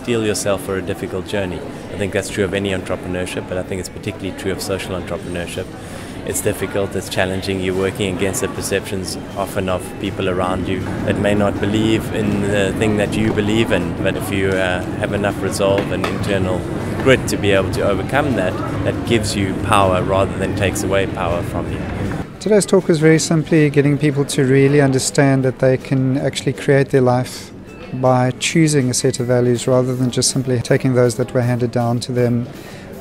steel yourself for a difficult journey. I think that's true of any entrepreneurship, but I think it's particularly true of social entrepreneurship. It's difficult, it's challenging, you're working against the perceptions often of people around you that may not believe in the thing that you believe in, but if you have enough resolve and internal grit to be able to overcome that, that gives you power rather than takes away power from you. Today's talk was very simply getting people to really understand that they can actually create their life by choosing a set of values rather than just simply taking those that were handed down to them.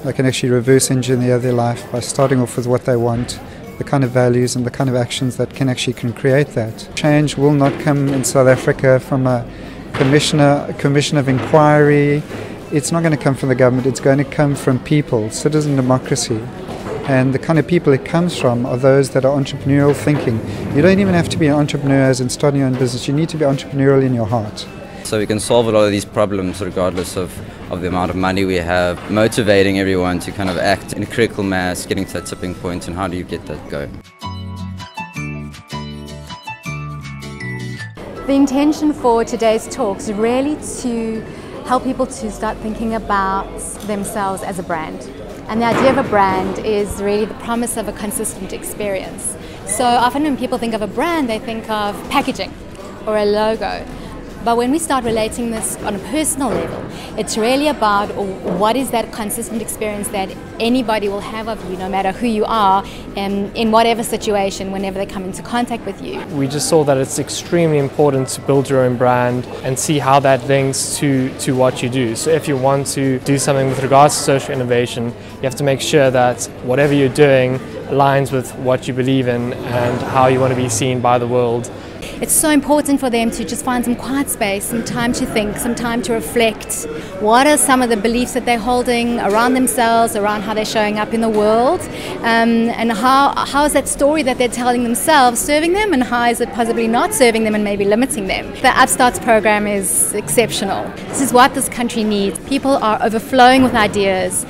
They can actually reverse engineer their life by starting off with what they want, the kind of values and the kind of actions that can create that. Change will not come in South Africa from a commission of inquiry. It's not going to come from the government, it's going to come from people, citizen democracy. And the kind of people it comes from are those that are entrepreneurial thinking. You don't even have to be an entrepreneur as in starting your own business, you need to be entrepreneurial in your heart. So we can solve a lot of these problems regardless of the amount of money we have, motivating everyone to kind of act in a critical mass, getting to that tipping point, and how do you get that going? The intention for today's talk is really to help people to start thinking about themselves as a brand. And the idea of a brand is really the promise of a consistent experience. So often when people think of a brand, they think of packaging or a logo. But when we start relating this on a personal level, it's really about what is that consistent experience that anybody will have of you, no matter who you are, in whatever situation, whenever they come into contact with you. We just saw that it's extremely important to build your own brand and see how that links to what you do. So if you want to do something with regards to social innovation, you have to make sure that whatever you're doing aligns with what you believe in and how you want to be seen by the world. It's so important for them to just find some quiet space, some time to think, some time to reflect. What are some of the beliefs that they're holding around themselves, around how they're showing up in the world, and how is that story that they're telling themselves serving them, and how is it possibly not serving them and maybe limiting them? The Upstarts program is exceptional. This is what this country needs. People are overflowing with ideas.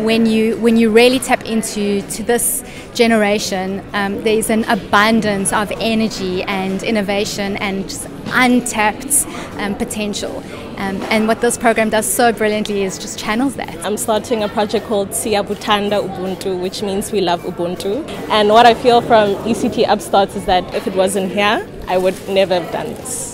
When you really tap into this generation, there's an abundance of energy and innovation and just untapped potential. And what this program does so brilliantly is just channels that. I'm starting a project called Siyabuthanda Ubuntu, which means we love Ubuntu. And what I feel from ECT Upstarts is that if it wasn't here, I would never have done this.